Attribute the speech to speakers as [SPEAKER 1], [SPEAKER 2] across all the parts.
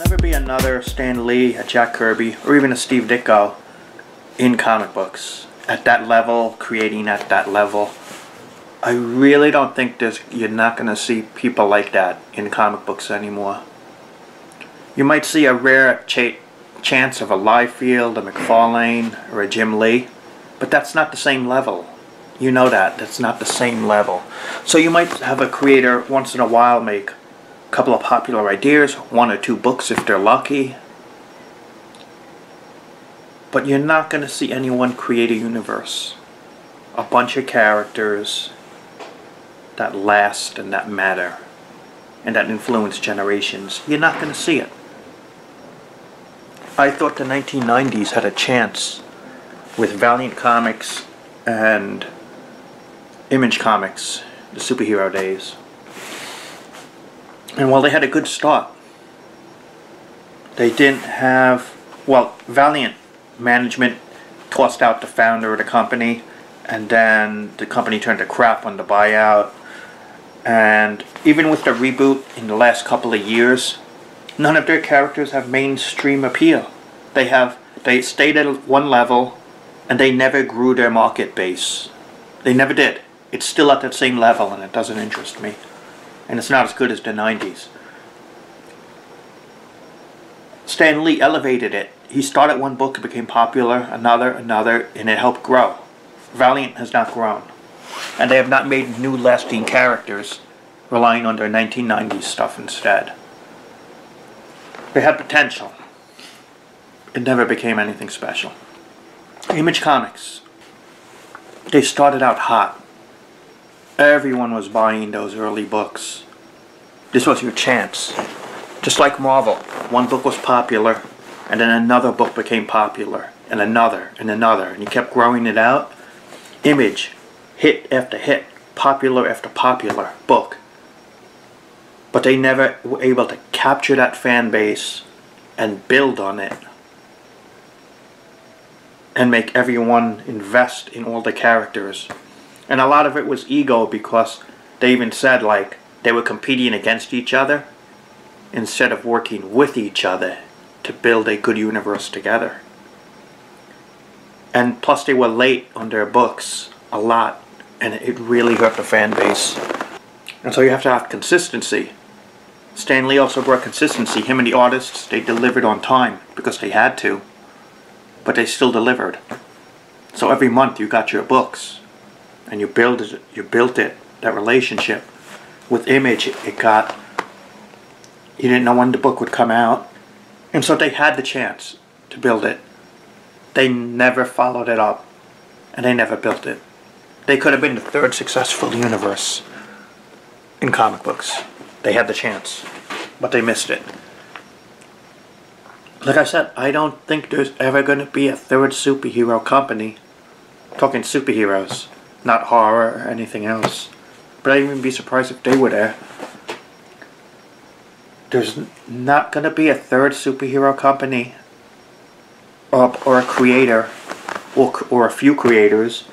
[SPEAKER 1] never be another Stan Lee, a Jack Kirby, or even a Steve Ditko in comic books at that level, creating at that level. I really don't think you're not going to see people like that in comic books anymore. You might see a rare chance of a Liefeld, a McFarlane, or a Jim Lee, but that's not the same level. You know that. That's not the same level. So you might have a creator once in a while make a couple of popular ideas, 1 or 2 books if they're lucky. But you're not going to see anyone create a universe. A bunch of characters that last and that matter and that influence generations. You're not going to see it. I thought the 1990s had a chance with Valiant Comics and Image Comics, the superhero days. And while they had a good start, they didn't have, well, Valiant management tossed out the founder of the company, and then the company turned to crap on the buyout. And even with the reboot in the last couple of years, none of their characters have mainstream appeal. They stayed at one level, and they never grew their market base. They never did. It's still at that same level, and it doesn't interest me. And it's not as good as the 90s. Stan Lee elevated it. He started one book, it became popular, another, and it helped grow. Valiant has not grown. And they have not made new lasting characters, relying on their 1990s stuff instead. They had potential. It never became anything special. Image Comics. They started out hot. Everyone was buying those early books. This was your chance. Just like Marvel. One book was popular, and then another book became popular, and another, and you kept growing it out. Image, hit after hit, popular after popular book. But they never were able to capture that fan base and build on it and make everyone invest in all the characters. And a lot of it was ego, because they even said like they were competing against each other instead of working with each other to build a good universe together. And plus they were late on their books a lot, and it really hurt the fan base. And so you have to have consistency. Stan Lee also brought consistency. Him and the artists, they delivered on time because they had to, but they still delivered. So every month you got your books, and you built it, that relationship. With Image, you didn't know when the book would come out, and so they had the chance to build it. They never followed it up, and they never built it. They could have been the 3rd successful universe in comic books. They had the chance, but they missed it. Like I said, I don't think there's ever going to be a 3rd superhero company. I'm talking superheroes, not horror or anything else. But I'd even be surprised if they were there. There's not going to be a 3rd superhero company or a creator or a few creators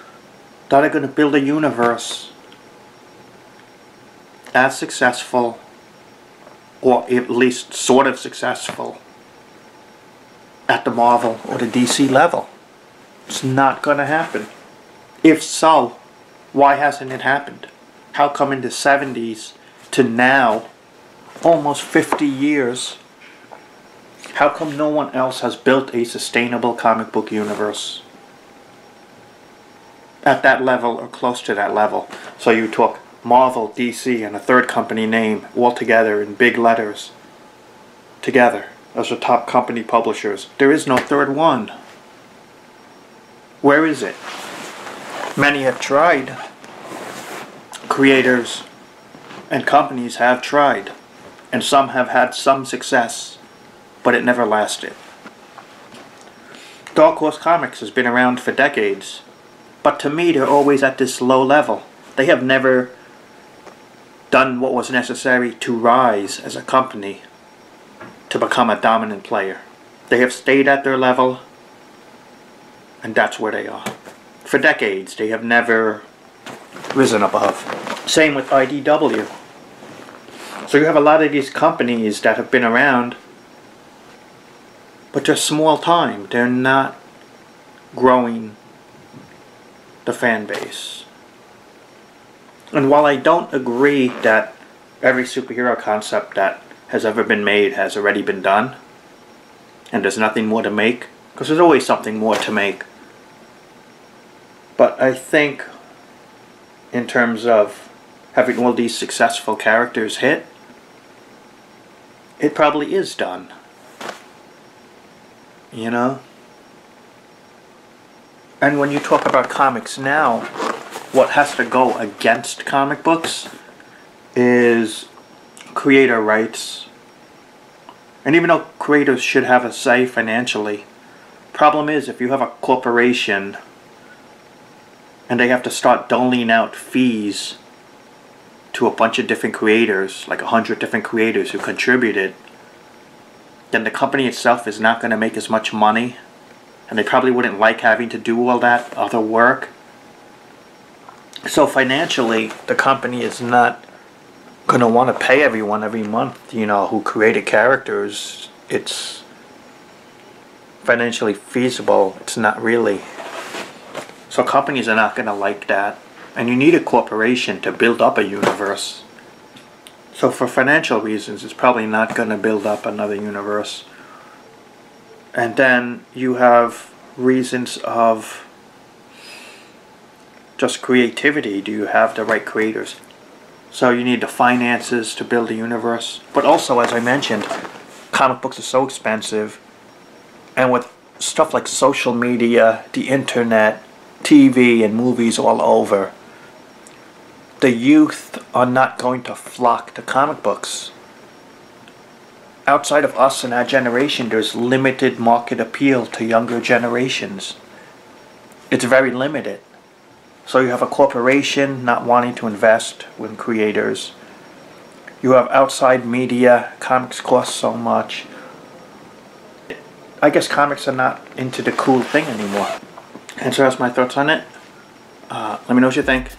[SPEAKER 1] that are going to build a universe as successful, or at least sort of successful, at the Marvel or the DC level. It's not going to happen. If so, why hasn't it happened? How come in the 70s to now, almost 50 years, how come no one else has built a sustainable comic book universe at that level or close to that level? So you took Marvel, DC, and a 3rd company name all together in big letters together as the top company publishers. There is no 3rd one. Where is it? Many have tried. Creators and companies have tried, and some have had some success, but it never lasted. Dark Horse Comics has been around for decades, but to me they're always at this low level. They have never done what was necessary to rise as a company to become a dominant player. They have stayed at their level, and that's where they are. For decades, they have never risen above. Same with IDW. So you have a lot of these companies that have been around but they're small time. They're not growing the fan base. And while I don't agree that every superhero concept that has ever been made has already been done, and there's nothing more to make, because there's always something more to make, but I think in terms of having all these successful characters hit, it probably is done. You know? And when you talk about comics now, what has to go against comic books is creator rights. And even though creators should have a say financially, problem is if you have a corporation and they have to start doling out fees to a bunch of different creators, like 100 different creators who contributed, then the company itself is not going to make as much money, and they probably wouldn't like having to do all that other work. So financially, the company is not going to want to pay everyone every month, you know, who created characters. It's financially feasible. It's not really. So companies are not going to like that. And you need a corporation to build up a universe. So for financial reasons, it's probably not going to build up another universe. And then you have reasons of just creativity. Do you have the right creators? So you need the finances to build a universe. But also, as I mentioned, comic books are so expensive. And with stuff like social media, the internet, TV and movies all over, the youth are not going to flock to comic books. Outside of us and our generation, there's limited market appeal to younger generations. It's very limited. So you have a corporation not wanting to invest in creators. You have outside media. Comics cost so much. I guess comics are not into the cool thing anymore. And so that's my thoughts on it. Let me know what you think.